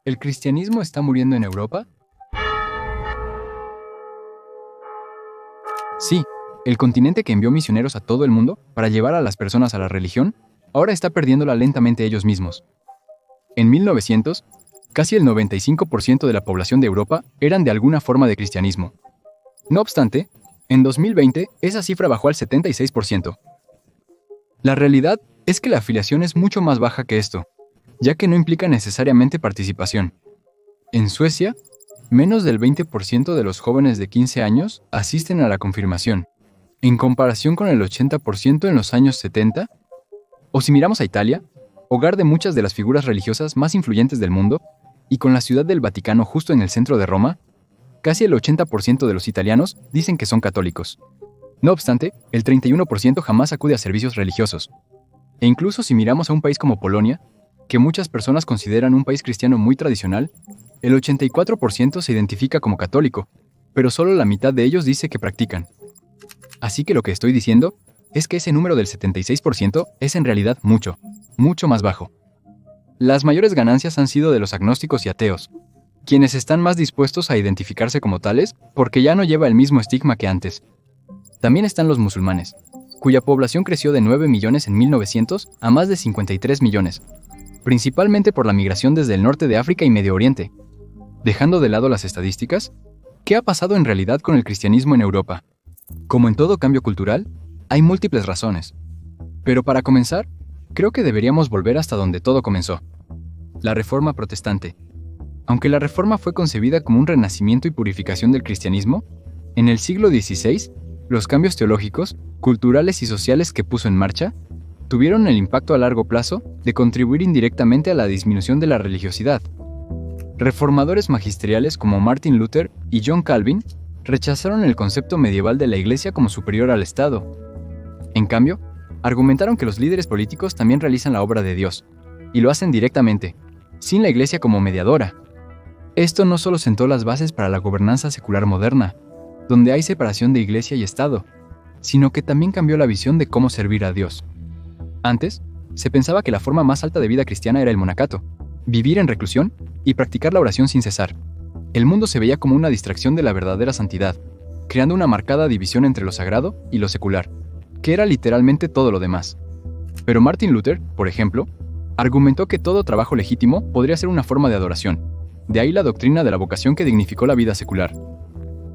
¿El cristianismo está muriendo en Europa? Sí, el continente que envió misioneros a todo el mundo para llevar a las personas a la religión, ahora está perdiéndola lentamente ellos mismos. En 1900, casi el 95% de la población de Europa eran de alguna forma de cristianismo. No obstante, en 2020 esa cifra bajó al 76%. La realidad es que la afiliación es mucho más baja que esto, ya que no implica necesariamente participación. En Suecia, menos del 20% de los jóvenes de 15 años asisten a la confirmación, en comparación con el 80% en los años 70. O si miramos a Italia, hogar de muchas de las figuras religiosas más influyentes del mundo, y con la ciudad del Vaticano justo en el centro de Roma, casi el 80% de los italianos dicen que son católicos. No obstante, el 31% jamás acude a servicios religiosos. E incluso si miramos a un país como Polonia, que muchas personas consideran un país cristiano muy tradicional, el 84% se identifica como católico, pero solo la mitad de ellos dice que practican. Así que lo que estoy diciendo es que ese número del 76% es en realidad mucho, mucho más bajo. Las mayores ganancias han sido de los agnósticos y ateos, quienes están más dispuestos a identificarse como tales porque ya no lleva el mismo estigma que antes. También están los musulmanes, cuya población creció de 9 millones en 1900 a más de 53 millones, principalmente por la migración desde el norte de África y Medio Oriente. Dejando de lado las estadísticas, ¿qué ha pasado en realidad con el cristianismo en Europa? Como en todo cambio cultural, hay múltiples razones. Pero para comenzar, creo que deberíamos volver hasta donde todo comenzó: la Reforma Protestante. Aunque la Reforma fue concebida como un renacimiento y purificación del cristianismo, en el siglo XVI, los cambios teológicos, culturales y sociales que puso en marcha tuvieron el impacto a largo plazo de contribuir indirectamente a la disminución de la religiosidad. Reformadores magisteriales como Martin Luther y John Calvin rechazaron el concepto medieval de la Iglesia como superior al Estado. En cambio, argumentaron que los líderes políticos también realizan la obra de Dios, y lo hacen directamente, sin la Iglesia como mediadora. Esto no solo sentó las bases para la gobernanza secular moderna, donde hay separación de Iglesia y Estado, sino que también cambió la visión de cómo servir a Dios. Antes, se pensaba que la forma más alta de vida cristiana era el monacato, vivir en reclusión y practicar la oración sin cesar. El mundo se veía como una distracción de la verdadera santidad, creando una marcada división entre lo sagrado y lo secular, que era literalmente todo lo demás. Pero Martin Luther, por ejemplo, argumentó que todo trabajo legítimo podría ser una forma de adoración, de ahí la doctrina de la vocación que dignificó la vida secular.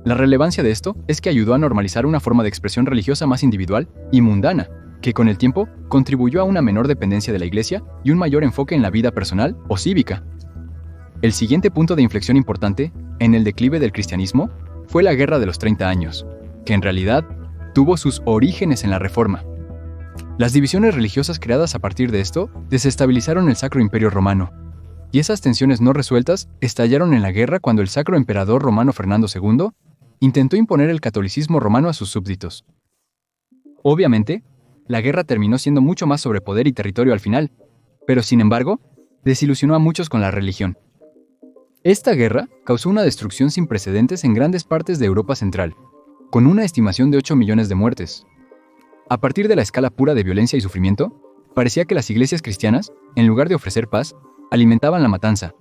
La relevancia de esto es que ayudó a normalizar una forma de expresión religiosa más individual y mundana, que con el tiempo contribuyó a una menor dependencia de la Iglesia y un mayor enfoque en la vida personal o cívica. El siguiente punto de inflexión importante en el declive del cristianismo fue la Guerra de los 30 años, que en realidad tuvo sus orígenes en la Reforma. Las divisiones religiosas creadas a partir de esto desestabilizaron el Sacro Imperio Romano, y esas tensiones no resueltas estallaron en la guerra cuando el Sacro Emperador Romano Fernando II intentó imponer el catolicismo romano a sus súbditos. Obviamente, la guerra terminó siendo mucho más sobre poder y territorio al final, pero sin embargo, desilusionó a muchos con la religión. Esta guerra causó una destrucción sin precedentes en grandes partes de Europa Central, con una estimación de 8 millones de muertes. A partir de la escala pura de violencia y sufrimiento, parecía que las iglesias cristianas, en lugar de ofrecer paz, alimentaban la matanza.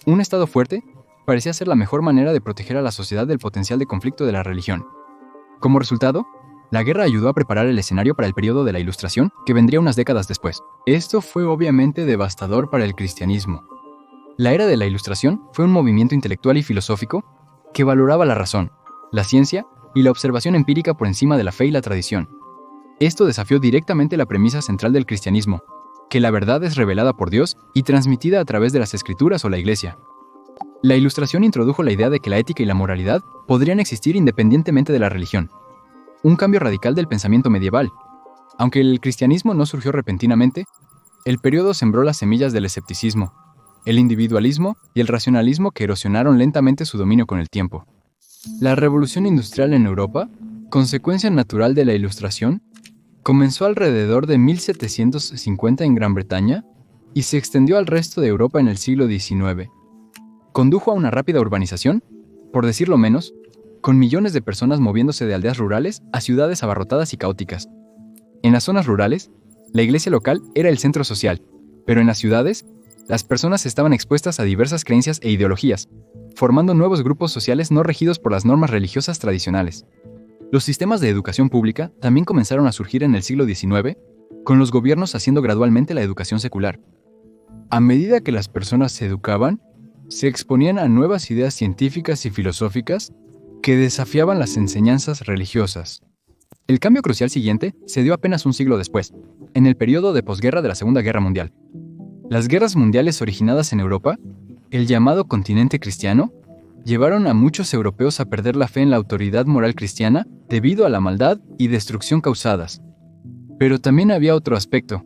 Un Estado fuerte parecía ser la mejor manera de proteger a la sociedad del potencial de conflicto de la religión. Como resultado, la guerra ayudó a preparar el escenario para el periodo de la Ilustración, que vendría unas décadas después. Esto fue obviamente devastador para el cristianismo. La era de la Ilustración fue un movimiento intelectual y filosófico que valoraba la razón, la ciencia y la observación empírica por encima de la fe y la tradición. Esto desafió directamente la premisa central del cristianismo, que la verdad es revelada por Dios y transmitida a través de las Escrituras o la Iglesia. La Ilustración introdujo la idea de que la ética y la moralidad podrían existir independientemente de la religión. Un cambio radical del pensamiento medieval. Aunque el cristianismo no surgió repentinamente, el periodo sembró las semillas del escepticismo, el individualismo y el racionalismo que erosionaron lentamente su dominio con el tiempo. La revolución industrial en Europa, consecuencia natural de la Ilustración, comenzó alrededor de 1750 en Gran Bretaña y se extendió al resto de Europa en el siglo XIX. Condujo a una rápida urbanización, por decirlo menos, con millones de personas moviéndose de aldeas rurales a ciudades abarrotadas y caóticas. En las zonas rurales, la iglesia local era el centro social, pero en las ciudades, Las personas estaban expuestas a diversas creencias e ideologías, formando nuevos grupos sociales no regidos por las normas religiosas tradicionales. Los sistemas de educación pública también comenzaron a surgir en el siglo XIX, con los gobiernos haciendo gradualmente la educación secular. A medida que las personas se educaban, se exponían a nuevas ideas científicas y filosóficas que desafiaban las enseñanzas religiosas. El cambio crucial siguiente se dio apenas un siglo después, en el periodo de posguerra de la Segunda Guerra Mundial. Las guerras mundiales originadas en Europa, el llamado continente cristiano, llevaron a muchos europeos a perder la fe en la autoridad moral cristiana debido a la maldad y destrucción causadas. Pero también había otro aspecto,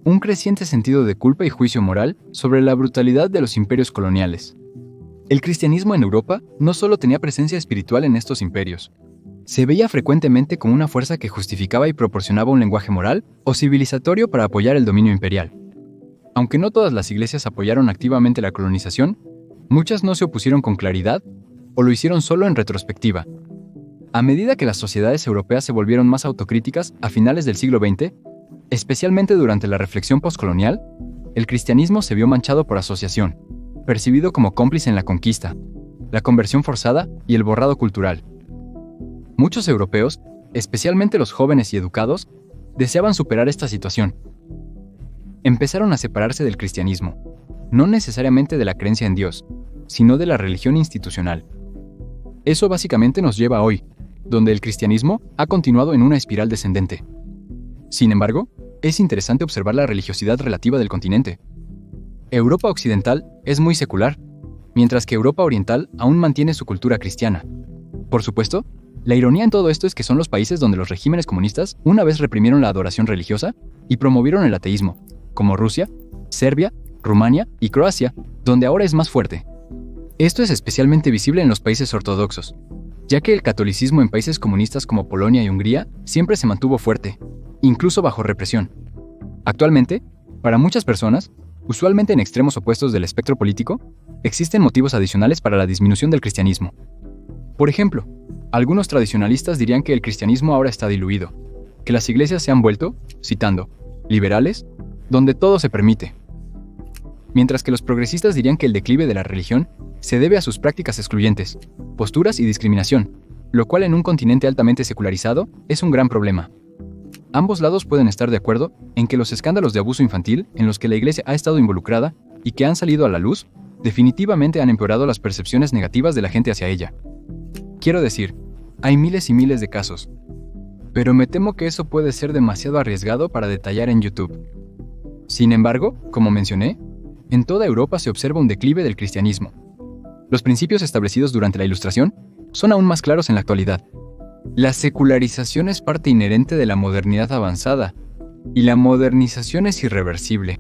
un creciente sentido de culpa y juicio moral sobre la brutalidad de los imperios coloniales. El cristianismo en Europa no solo tenía presencia espiritual en estos imperios, se veía frecuentemente como una fuerza que justificaba y proporcionaba un lenguaje moral o civilizatorio para apoyar el dominio imperial. Aunque no todas las iglesias apoyaron activamente la colonización, muchas no se opusieron con claridad o lo hicieron solo en retrospectiva. A medida que las sociedades europeas se volvieron más autocríticas a finales del siglo XX, especialmente durante la reflexión postcolonial, el cristianismo se vio manchado por asociación, percibido como cómplice en la conquista, la conversión forzada y el borrado cultural. Muchos europeos, especialmente los jóvenes y educados, deseaban superar esta situación. Empezaron a separarse del cristianismo, no necesariamente de la creencia en Dios, sino de la religión institucional. Eso básicamente nos lleva a hoy, donde el cristianismo ha continuado en una espiral descendente. Sin embargo, es interesante observar la religiosidad relativa del continente. Europa occidental es muy secular, mientras que Europa oriental aún mantiene su cultura cristiana. Por supuesto, la ironía en todo esto es que son los países donde los regímenes comunistas una vez reprimieron la adoración religiosa y promovieron el ateísmo, como Rusia, Serbia, Rumania y Croacia, donde ahora es más fuerte. Esto es especialmente visible en los países ortodoxos, ya que el catolicismo en países comunistas como Polonia y Hungría siempre se mantuvo fuerte, incluso bajo represión. Actualmente, para muchas personas, usualmente en extremos opuestos del espectro político, existen motivos adicionales para la disminución del cristianismo. Por ejemplo, algunos tradicionalistas dirían que el cristianismo ahora está diluido, que las iglesias se han vuelto, citando, liberales, donde todo se permite. Mientras que los progresistas dirían que el declive de la religión se debe a sus prácticas excluyentes, posturas y discriminación, lo cual en un continente altamente secularizado es un gran problema. Ambos lados pueden estar de acuerdo en que los escándalos de abuso infantil en los que la iglesia ha estado involucrada y que han salido a la luz, definitivamente han empeorado las percepciones negativas de la gente hacia ella. Quiero decir, hay miles y miles de casos, pero me temo que eso puede ser demasiado arriesgado para detallar en YouTube. Sin embargo, como mencioné, en toda Europa se observa un declive del cristianismo. Los principios establecidos durante la Ilustración son aún más claros en la actualidad. La secularización es parte inherente de la modernidad avanzada, y la modernización es irreversible.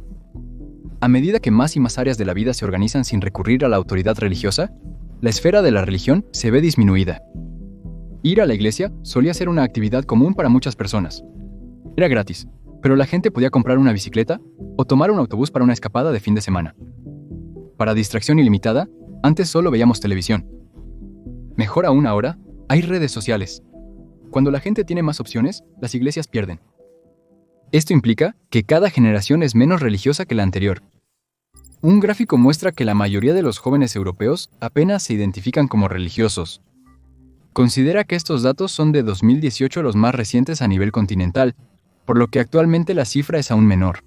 A medida que más y más áreas de la vida se organizan sin recurrir a la autoridad religiosa, la esfera de la religión se ve disminuida. Ir a la iglesia solía ser una actividad común para muchas personas. Era gratis, pero la gente podía comprar una bicicleta o tomar un autobús para una escapada de fin de semana. Para distracción ilimitada, antes solo veíamos televisión. Mejor aún ahora, hay redes sociales. Cuando la gente tiene más opciones, las iglesias pierden. Esto implica que cada generación es menos religiosa que la anterior. Un gráfico muestra que la mayoría de los jóvenes europeos apenas se identifican como religiosos. Considera que estos datos son de 2018 los más recientes a nivel continental, por lo que actualmente la cifra es aún menor.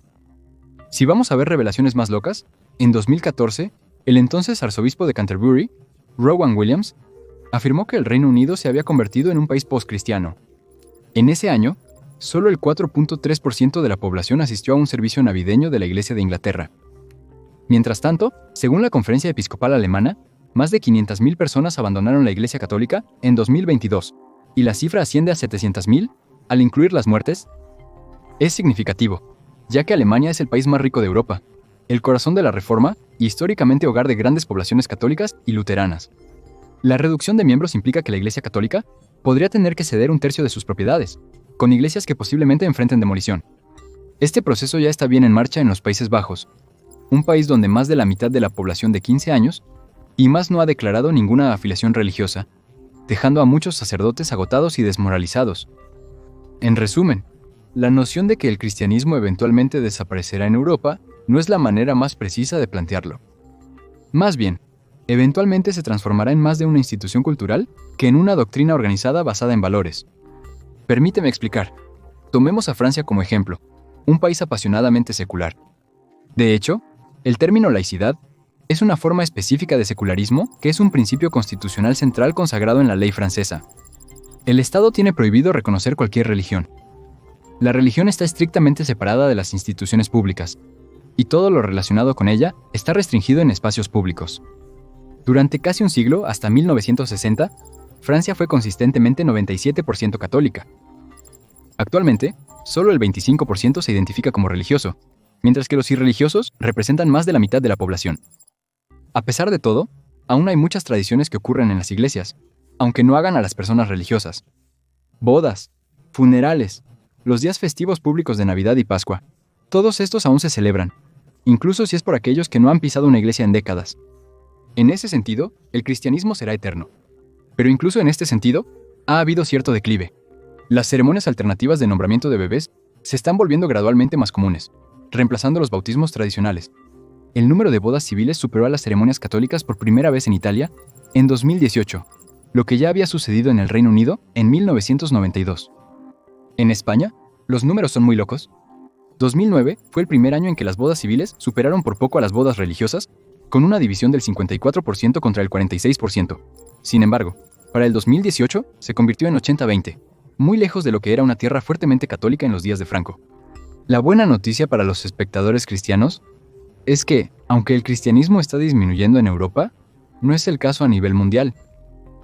Si vamos a ver revelaciones más locas, en 2014, el entonces arzobispo de Canterbury, Rowan Williams, afirmó que el Reino Unido se había convertido en un país postcristiano. En ese año, solo el 4.3% de la población asistió a un servicio navideño de la Iglesia de Inglaterra. Mientras tanto, según la Conferencia Episcopal Alemana, más de 500.000 personas abandonaron la Iglesia Católica en 2022, y la cifra asciende a 700.000 al incluir las muertes. Es significativo, ya que Alemania es el país más rico de Europa, el corazón de la Reforma y históricamente hogar de grandes poblaciones católicas y luteranas. La reducción de miembros implica que la Iglesia Católica podría tener que ceder un tercio de sus propiedades, con iglesias que posiblemente enfrenten demolición. Este proceso ya está bien en marcha en los Países Bajos, un país donde más de la mitad de la población de 15 años y más no ha declarado ninguna afiliación religiosa, dejando a muchos sacerdotes agotados y desmoralizados. En resumen, la noción de que el cristianismo eventualmente desaparecerá en Europa no es la manera más precisa de plantearlo. Más bien, eventualmente se transformará en más de una institución cultural que en una doctrina organizada basada en valores. Permíteme explicar. Tomemos a Francia como ejemplo, un país apasionadamente secular. De hecho, el término laicidad es una forma específica de secularismo que es un principio constitucional central consagrado en la ley francesa. El Estado tiene prohibido reconocer cualquier religión. La religión está estrictamente separada de las instituciones públicas, y todo lo relacionado con ella está restringido en espacios públicos. Durante casi un siglo, hasta 1960, Francia fue consistentemente 97% católica. Actualmente, solo el 25% se identifica como religioso, mientras que los irreligiosos representan más de la mitad de la población. A pesar de todo, aún hay muchas tradiciones que ocurren en las iglesias, aunque no hagan a las personas religiosas. Bodas, funerales, los días festivos públicos de Navidad y Pascua, todos estos aún se celebran, incluso si es por aquellos que no han pisado una iglesia en décadas. En ese sentido, el cristianismo será eterno. Pero incluso en este sentido, ha habido cierto declive. Las ceremonias alternativas de nombramiento de bebés se están volviendo gradualmente más comunes, reemplazando los bautismos tradicionales. El número de bodas civiles superó a las ceremonias católicas por primera vez en Italia en 2018, lo que ya había sucedido en el Reino Unido en 1992. En España, los números son muy locos. 2009 fue el primer año en que las bodas civiles superaron por poco a las bodas religiosas, con una división del 54% contra el 46%. Sin embargo, para el 2018 se convirtió en 80-20, muy lejos de lo que era una tierra fuertemente católica en los días de Franco. La buena noticia para los espectadores cristianos es que, aunque el cristianismo está disminuyendo en Europa, no es el caso a nivel mundial.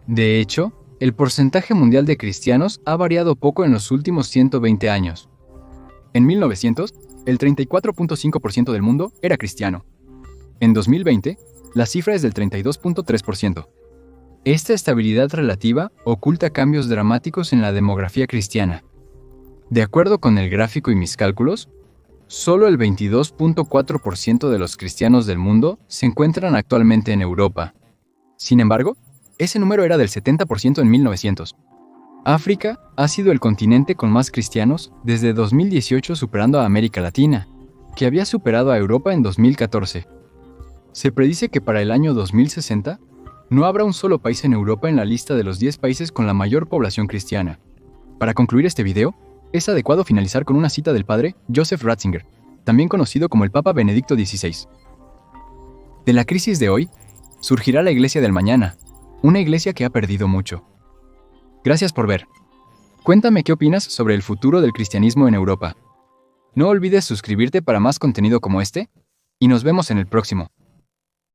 De hecho, el porcentaje mundial de cristianos ha variado poco en los últimos 120 años. En 1900, el 34.5% del mundo era cristiano. En 2020, la cifra es del 32.3%. Esta estabilidad relativa oculta cambios dramáticos en la demografía cristiana. De acuerdo con el gráfico y mis cálculos, solo el 22.4% de los cristianos del mundo se encuentran actualmente en Europa. Sin embargo, ese número era del 70% en 1900. África ha sido el continente con más cristianos desde 2018, superando a América Latina, que había superado a Europa en 2014. Se predice que para el año 2060 no habrá un solo país en Europa en la lista de los 10 países con la mayor población cristiana. Para concluir este video, es adecuado finalizar con una cita del padre Joseph Ratzinger, también conocido como el Papa Benedicto XVI. De la crisis de hoy, surgirá la iglesia del mañana, una iglesia que ha perdido mucho. Gracias por ver. Cuéntame qué opinas sobre el futuro del cristianismo en Europa. No olvides suscribirte para más contenido como este, y nos vemos en el próximo.